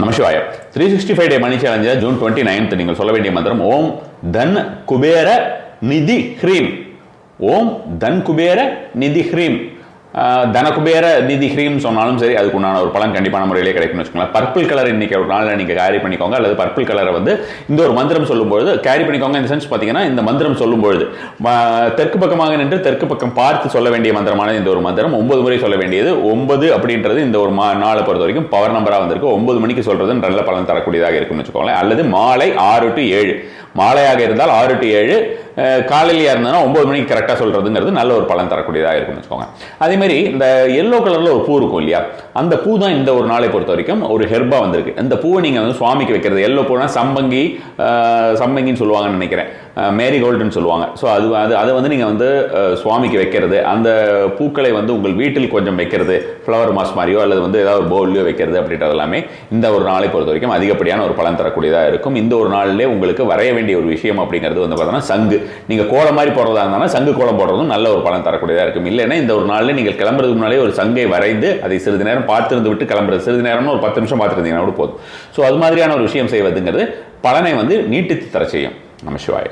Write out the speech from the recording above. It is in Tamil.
நமசிவாய 365 டே மணி சேலஞ்சில் ஜூன் 29 நீங்கள் சொல்ல வேண்டிய மந்திரம் ஓம் தன் குபேர நிதி ஹ்ரீம். ஓம் தன் குபேர நிதி ஹ்ரீம். தனகுபேர நிதி ஹ்ரீம் சொன்னாலும் சரி, அதுக்கு உண்டான ஒரு பலன் கண்டிப்பான முறையிலே கிடைக்கும்னு வச்சுக்கோங்களேன். பர்பிள் கலர் இன்னைக்கு ஒரு நாளில் நீங்கள் கேரி பண்ணிக்கோங்க, அல்லது பர்பிள் கலரை வந்து இந்த ஒரு மந்திரம் சொல்லும்பொழுது கேரி பண்ணிக்கோங்க. இந்த சென்ஸ் பார்த்தீங்கன்னா, இந்த மந்திரம் சொல்லும்பொழுது தெற்கு பக்கமாக நின்று தெற்கு பக்கம் பார்த்து சொல்ல வேண்டிய மந்திரமான இந்த ஒரு மந்திரம் 9 முறை சொல்ல வேண்டியது. 9 அப்படின்றது இந்த ஒரு நாளை பொறுத்த வரைக்கும் பவர் நம்பராக வந்திருக்கு. 9 மணிக்கு சொல்றது நல்ல பலன் தரக்கூடியதாக இருக்கும்னு வச்சுக்கோங்களேன். அல்லது மாலை 6 to 7, மாலையாக இருந்தால் 6 to 7, காலையிலேயே இருந்ததுன்னா 9 மணிக்கு கரெக்டாக சொல்றதுங்கிறது நல்ல ஒரு பலன் தரக்கூடியதாக இருக்கும்னு வச்சுக்கோங்க. அதே மாதிரி இந்த எல்லோ கலர்ல ஒரு பூ இருக்கும் இல்லையா, அந்த பூ தான் இந்த ஒரு நாளை பொறுத்த வரைக்கும் ஒரு ஹெர்பா வந்திருக்கு. இந்த பூவை நீங்க வந்து சுவாமிக்கு வைக்கிறது. எல்லோ பூனா சம்பங்கின்னு சொல்லுவாங்கன்னு நினைக்கிறேன், மேரிகோல்டுன்னு சொல்லுவாங்க. ஸோ அதை வந்து நீங்கள் வந்து சுவாமிக்கு வைக்கிறது, அந்த பூக்களை வந்து உங்கள் வீட்டில் கொஞ்சம் வைக்கிறது, ஃப்ளவர் மாஸ் மாதிரியோ அல்லது வந்து ஏதாவது ஒரு பவுல்லையோ வைக்கிறது அப்படின்றது எல்லாமே இந்த ஒரு நாளை பொறுத்த வரைக்கும் அதிகப்படியான ஒரு பலன் தரக்கூடியதாக இருக்கும். இந்த ஒரு நாளிலே உங்களுக்கு வரைய வேண்டிய ஒரு விஷயம் அப்படிங்கிறது வந்து பார்த்தோன்னா சங்கு. நீங்கள் கோலம் மாதிரி போடுறதா இருந்தாலும் சங்கு கோலம் போடுறதும் நல்ல ஒரு பலன் தரக்கூடியதாக இருக்கும். இல்லைன்னா இந்த ஒரு நாளில் நீங்கள் கிளம்புறதுக்கு முன்னாலே ஒரு சங்கை வரைந்து அதை சிறிது நேரம் பார்த்திருந்து விட்டு கிளம்புறது, சிறிது நேரம்னு ஒரு 10 நிமிஷம் பார்த்துருந்தீங்கன்னா கூட போதும். ஸோ அது மாதிரியான ஒரு விஷயம் செய்வதுங்கிறது பலனை வந்து நீட்டித்து தர செய்யும். நமசிவாய.